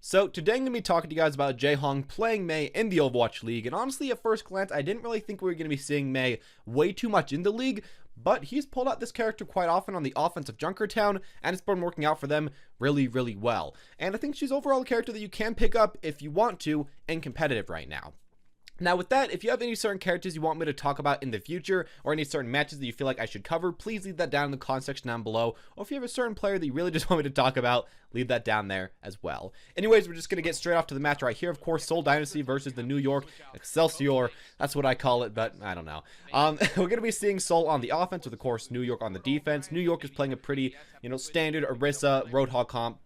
So today I'm going to be talking to you guys about JayHong playing MEI in the Overwatch League, and honestly at first glance I didn't really think we were going to be seeing MEI way too much in the league, but he's pulled out this character quite often on the offense of Junkertown, and it's been working out for them really well. And I think she's overall a character that you can pick up if you want to in competitive right now. Now with that, if you have any certain characters you want me to talk about in the future, or any certain matches that you feel like I should cover, please leave that down in the comment section down below. Or if you have a certain player that you really just want me to talk about, leave that down there as well. Anyways, we're just going to get straight off to the match right here. Of course, Seoul Dynasty versus the New York Excelsior. That's what I call it, but I don't know. We're going to be seeing Seoul on the offense with, of course, New York on the defense. New York is playing a pretty, standard Orisa Roadhog comp,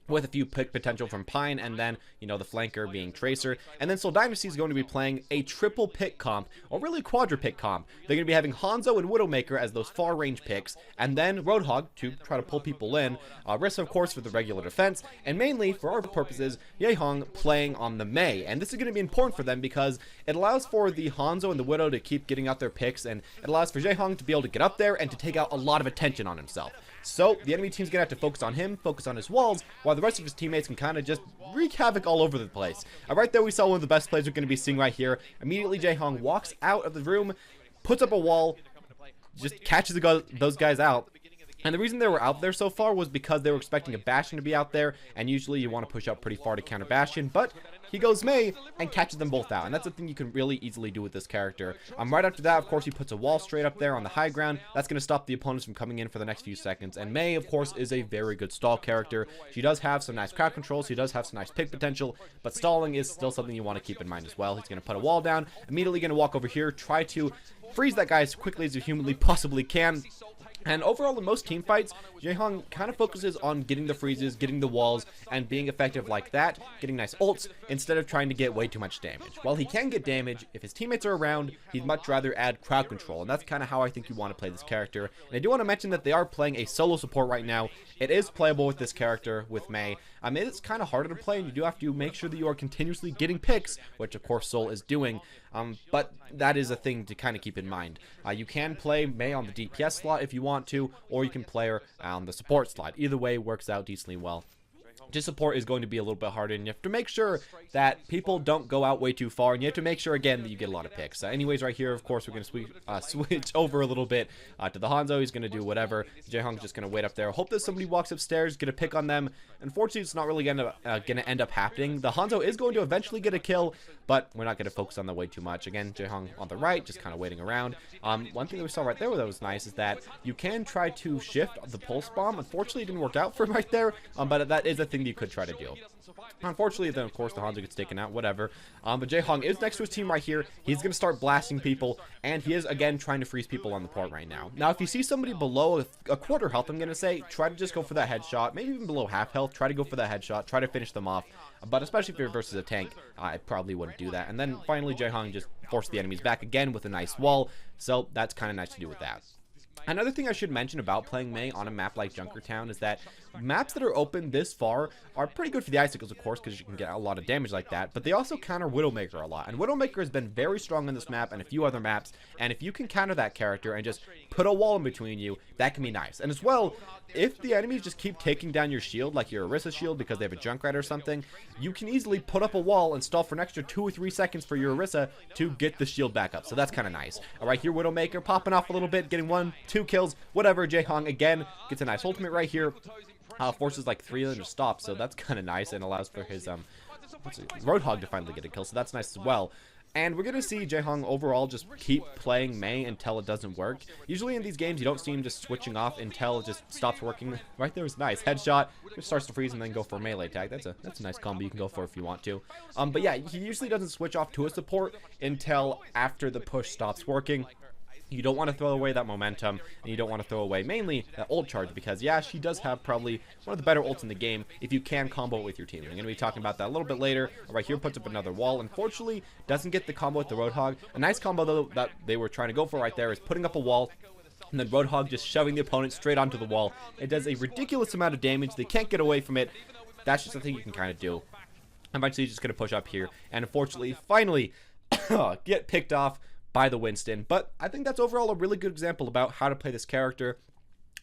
with a few pick potential from Pine, and then, the flanker being Tracer. And then Seoul Dynasty is going to be playing a triple pick comp, or really quadra pick comp. They're going to be having Hanzo and Widowmaker as those far range picks, and then Roadhog to try to pull people in, Rissa of course for the regular defense, and mainly for our purposes, JayHong playing on the MEI. And this is going to be important for them because it allows for the Hanzo and the Widow to keep getting out their picks, and it allows for JayHong to be able to get up there and to take out a lot of attention on himself. So the enemy team's gonna have to focus on him, focus on his walls, while the rest of his teammates can kind of just wreak havoc all over the place. Right there we saw one of the best plays we're going to be seeing right here. Immediately JayHong walks out of the room, puts up a wall, just catches those guys out. And the reason they were out there so far was because they were expecting a Bastion to be out there, and usually you want to push up pretty far to counter Bastion, but he goes MEI and catches them both out, and that's the thing you can really easily do with this character. Right after that, of course, he puts a wall straight up there on the high ground. That's going to stop the opponents from coming in for the next few seconds, and MEI, of course, is a very good stall character. She does have some nice crowd control, she does have some nice pick potential, but stalling is still something you want to keep in mind as well. He's going to put a wall down, immediately going to walk over here, try to freeze that guy as quickly as you humanly possibly can. And overall, in most team fights, JayHong kind of focuses on getting the freezes, getting the walls, and being effective like that, getting nice ults, instead of trying to get way too much damage. While he can get damage, if his teammates are around, he'd much rather add crowd control, and that's kind of how I think you want to play this character. And I do want to mention that they are playing a solo support right now. It is playable with this character, with MEI. It's kind of harder to play, and you do have to make sure that you are continuously getting picks, which of course Seoul is doing. But that is a thing to kind of keep in mind. You can play MEI on the DPS slot if you want to, or you can play her on the support slot. Either way works out decently well. Just support is going to be a little bit harder, and you have to make sure that people don't go out way too far, and you have to make sure again that you get a lot of picks. Anyways, right here, of course, we're going to switch over a little bit to the Hanzo. He's going to do whatever. JayHong's just going to wait up there. Hope that somebody walks upstairs, get a pick on them. Unfortunately, it's not really going to end up happening. The Hanzo is going to eventually get a kill, but we're not going to focus on that way too much. Again, JayHong on the right, just kind of waiting around. One thing that we saw right there that was nice is that you can try to shift the pulse bomb. Unfortunately, it didn't work out for him right there, but that is a thing you could try to do. Unfortunately, then of course the Hanzo gets taken out, whatever. But JayHong is next to his team right here. He's going to start blasting people, and he is again trying to freeze people on the port right now. Now if you see somebody below a quarter health, I'm going to say try to just go for that headshot, maybe even below half health. Try to go for that headshot, try to finish them off, but especially if you're versus a tank, I probably wouldn't do that. And then finally JayHong just forced the enemies back again with a nice wall, so that's kind of nice to do with that. Another thing I should mention about playing MEI on a map like Junkertown is that maps that are open this far are pretty good for the icicles, of course, because you can get a lot of damage like that, but they also counter Widowmaker a lot, and Widowmaker has been very strong on this map and a few other maps, and if you can counter that character and just put a wall in between you, that can be nice. And as well, if the enemies just keep taking down your shield, like your Orisa shield, because they have a Junkrat or something, you can easily put up a wall and stall for an extra 2 or 3 seconds for your Orisa to get the shield back up, so that's kind of nice. Alright, here Widowmaker popping off a little bit, getting 1, 2 kills, whatever. JayHong again gets a nice ultimate right here, forces like 3 of them to stop, so that's kind of nice, and allows for his Roadhog to finally get a kill, so that's nice as well. And we're going to see JayHong overall just keep playing MEI until it doesn't work. Usually in these games, you don't see him just switching off until it just stops working. Right there was nice. Headshot, just starts to freeze and then go for a melee tag. That's a nice combo you can go for if you want to. But yeah, he usually doesn't switch off to a support until after the push stops working. You don't want to throw away that momentum, and you don't want to throw away mainly that ult charge, because yeah, she does have probably one of the better ults in the game if you can combo it with your team. I'm going to be talking about that a little bit later. Right here puts up another wall. Unfortunately, doesn't get the combo with the Roadhog. A nice combo though that they were trying to go for right there is putting up a wall, and then Roadhog just shoving the opponent straight onto the wall. It does a ridiculous amount of damage. They can't get away from it. That's just something you can kind of do. Eventually, just going to push up here, and unfortunately, finally, get picked off by the Winston. But I think that's overall a really good example about how to play this character.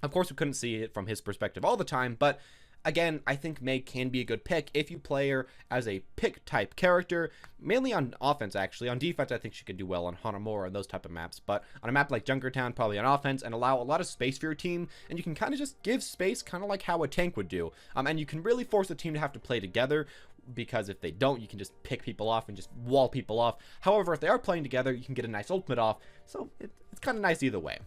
Of course, we couldn't see it from his perspective all the time, but Again, I think Mei can be a good pick if you play her as a pick type character, mainly on offense actually. On defense, I think she could do well on Hanamura and those type of maps, but on a map like Junkertown, probably on offense, and allow a lot of space for your team, and you can kind of just give space kind of like how a tank would do. And you can really force the team to have to play together, because if they don't, you can just pick people off and just wall people off. However, if they are playing together, you can get a nice ultimate off, so it's kind of nice either way.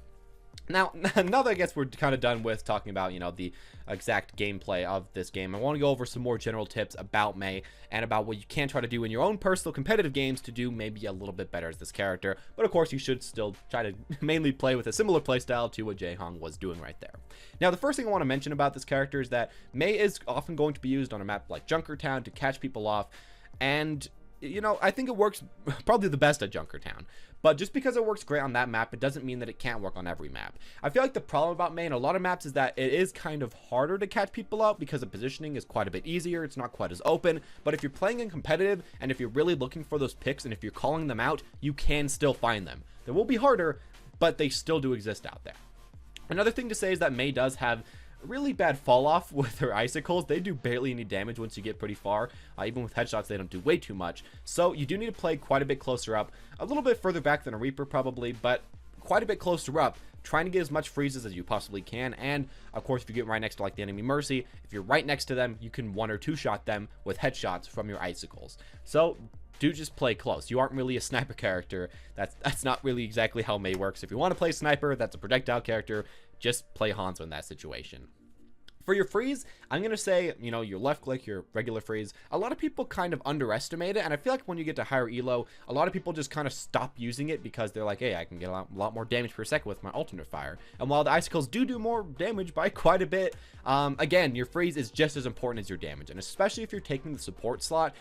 Now that I guess we're kind of done with talking about, you know, the exact gameplay of this game, I want to go over some more general tips about Mei and about what you can try to do in your own personal competitive games to do maybe a little bit better as this character. But of course, you should still try to mainly play with a similar playstyle to what JEHONG was doing right there. Now, the first thing I want to mention about this character is that Mei is often going to be used on a map like Junkertown to catch people off, and you know, I think it works probably the best at Junkertown. But just because it works great on that map, it doesn't mean that it can't work on every map. I feel like the problem about Mei in a lot of maps is that it is kind of harder to catch people out because the positioning is quite a bit easier. It's not quite as open. But if you're playing in competitive and if you're really looking for those picks and if you're calling them out, you can still find them. They will be harder, but they still do exist out there. Another thing to say is that Mei does have really bad fall off with her icicles. They do barely any damage once you get pretty far. Even with headshots, they don't do way too much. So you do need to play quite a bit closer up, a little bit further back than a Reaper probably, but quite a bit closer up, trying to get as much freezes as you possibly can. And of course, if you get right next to like the enemy Mercy, if you're right next to them, you can 1 or 2 shot them with headshots from your icicles. So do just play close. You aren't really a sniper character. That's not really exactly how Mei works. If you want to play sniper, that's a projectile character, just play Hanzo in that situation. For your freeze, I'm going to say, you know, your left click, your regular freeze, a lot of people kind of underestimate it, and I feel like when you get to higher elo, a lot of people just kind of stop using it because they're like, hey, I can get a lot more damage per second with my alternate fire. And while the icicles do more damage by quite a bit, again, your freeze is just as important as your damage, and especially if you're taking the support slot,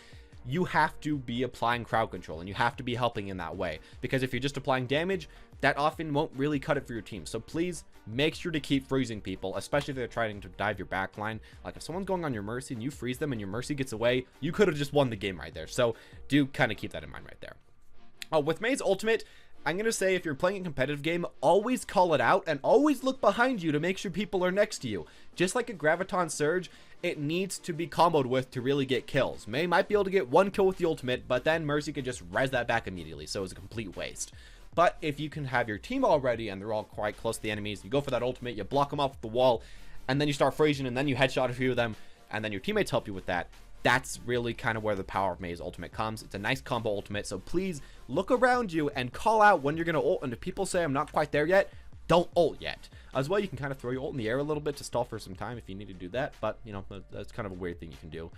you have to be applying crowd control and you have to be helping in that way, because if you're just applying damage, that often won't really cut it for your team. So please make sure to keep freezing people, especially if they're trying to dive your backline. Like if someone's going on your Mercy and you freeze them and your Mercy gets away, you could have just won the game right there. So do kind of keep that in mind right there. With Mei's ultimate, I'm going to say if you're playing a competitive game, always call it out and always look behind you to make sure people are next to you. Just like a Graviton Surge, it needs to be comboed with to really get kills. Mei might be able to get 1 kill with the ultimate, but then Mercy could just res that back immediately, so it's a complete waste. But if you can have your team already and they're all quite close to the enemies, you go for that ultimate, you block them off with the wall, and then you start freezing, and then you headshot a few of them, and then your teammates help you with that. That's really kind of where the power of Mei's ultimate comes. It's a nice combo ultimate, so please look around you and call out when you're going to ult, and if people say I'm not quite there yet, don't ult yet. As well, you can kind of throw your ult in the air a little bit to stall for some time if you need to do that, but, you know, that's kind of a weird thing you can do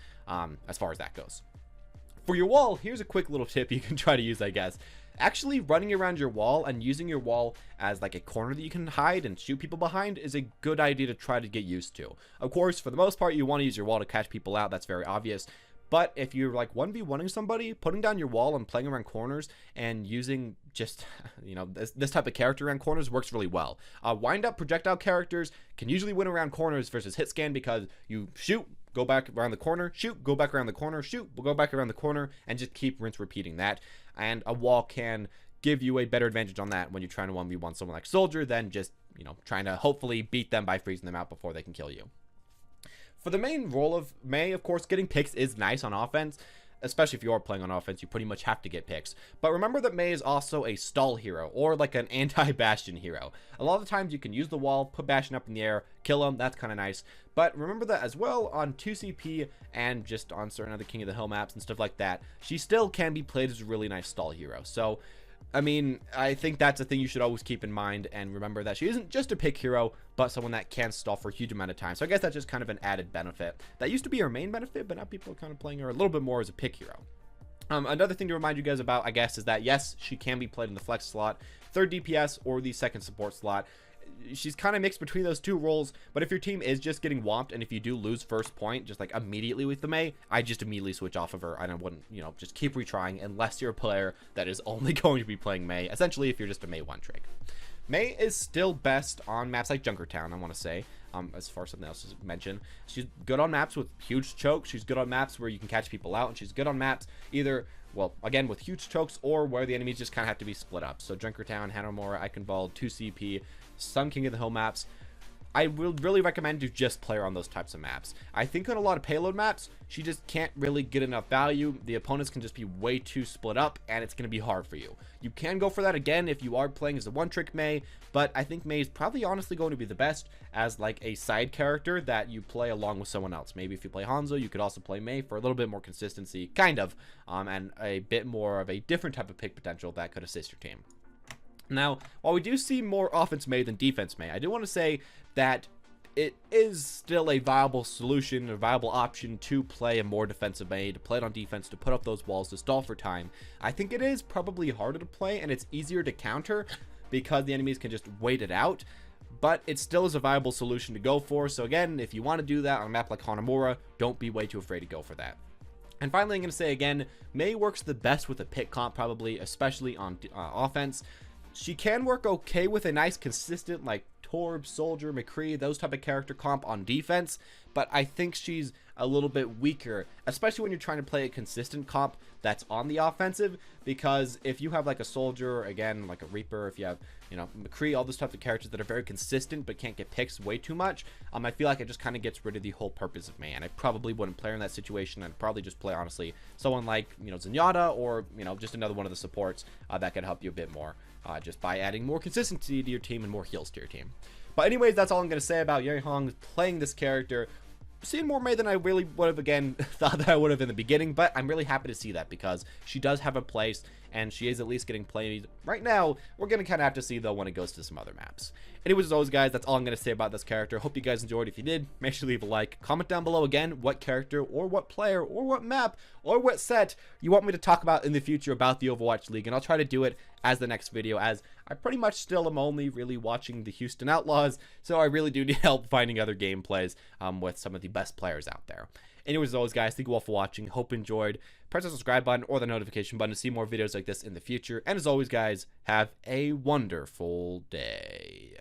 as far as that goes. For your wall, here's a quick little tip you can try to use, I guess. Actually running around your wall and using your wall as like a corner that you can hide and shoot people behind is a good idea to try to get used to. Of course, for the most part, you want to use your wall to catch people out. That's very obvious. But if you're like 1v1ing somebody, putting down your wall and playing around corners and using just, you know, this type of character around corners works really well. Wind up projectile characters can usually win around corners versus hit scan because you shoot, go back around the corner, shoot, go back around the corner, shoot, we'll go back around the corner, and just keep rinse repeating that. And a wall can give you a better advantage on that when you're trying to 1v1 someone like Soldier than just, you know, trying to hopefully beat them by freezing them out before they can kill you. For the main role of Mei, of course, getting picks is nice on offense. Especially if you are playing on offense, you pretty much have to get picks. But remember that Mei is also a stall hero, or like an anti-Bastion hero. A lot of the times you can use the wall, put Bastion up in the air, kill him, that's kind of nice. But remember that as well on 2CP and just on certain other King of the Hill maps and stuff like that, she still can be played as a really nice stall hero. So, I mean, I think that's a thing you should always keep in mind, and remember that she isn't just a pick hero, but someone that can stall for a huge amount of time. So I guess that's just kind of an added benefit. That used to be her main benefit, but now people are kind of playing her a little bit more as a pick hero. Another thing to remind you guys about, I guess, is that yes, she can be played in the flex slot, 3rd DPS, or the 2nd support slot. She's kind of mixed between those two roles, but if your team is just getting whomped and if you do lose first point just like immediately with the Mei, I just immediately switch off of her and I wouldn't, you know, just keep retrying unless you're a player that is only going to be playing Mei, essentially if you're just a Mei one trick. Mei is still best on maps like Junkertown, I want to say, as far as something else to mention. She's good on maps with huge chokes, she's good on maps where you can catch people out, and she's good on maps either, well, again, with huge chokes or where the enemies just kind of have to be split up. So Junkertown, Hanamura, Eichenwald, 2CP, some King of the Hill maps. I would really recommend to just play her on those types of maps. I think on a lot of payload maps, she just can't really get enough value. The opponents can just be way too split up, and it's going to be hard for you. You can go for that again if you are playing as a one-trick Mei, but I think Mei is probably honestly going to be the best as like a side character that you play along with someone else. Maybe if you play Hanzo, you could also play Mei for a little bit more consistency, kind of, and a bit more of a different type of pick potential that could assist your team. Now, while we do see more offense Mei than defense Mei, I do want to say that it is still a viable solution, a viable option to play a more defensive Mei, to play it on defense, to put up those walls, to stall for time. I think it is probably harder to play, and it's easier to counter because the enemies can just wait it out, but it still is a viable solution to go for. So again, if you want to do that on a map like Hanamura, don't be way too afraid to go for that. And finally, I'm going to say again, Mei works the best with a pick comp probably, especially on offense. She can work okay with a nice consistent like Torb, Soldier, McCree, those type of character comp on defense, but I think she's a little bit weaker, especially when you're trying to play a consistent comp that's on the offensive, because if you have like a Soldier, again, like a Reaper, if you have, you know, McCree, all those types of characters that are very consistent but can't get picks way too much, I feel like it just kind of gets rid of the whole purpose of Mei, and I probably wouldn't play her in that situation. I'd probably just play, honestly, someone like, you know, Zenyatta, or, you know, just another one of the supports that could help you a bit more, just by adding more consistency to your team and more heals to your team. But anyways, that's all I'm going to say about YuJeHOng playing this character. Seeing more Mei than I really would have, again, thought that I would have in the beginning, but I'm really happy to see that because she does have a place, and she is at least getting played right now. We're going to kind of have to see, though, when it goes to some other maps. Anyways, as always, guys, that's all I'm going to say about this character. Hope you guys enjoyed. If you did, make sure to leave a like. Comment down below, again, what character or what player or what map or what set you want me to talk about in the future about the Overwatch League, and I'll try to do it as the next video, as I pretty much still am only really watching the Houston Outlaws, so I really do need help finding other gameplays with some of the best players out there. Anyways, as always, guys, thank you all for watching. Hope you enjoyed. Press the subscribe button or the notification button to see more videos like this in the future. And as always, guys, have a wonderful day.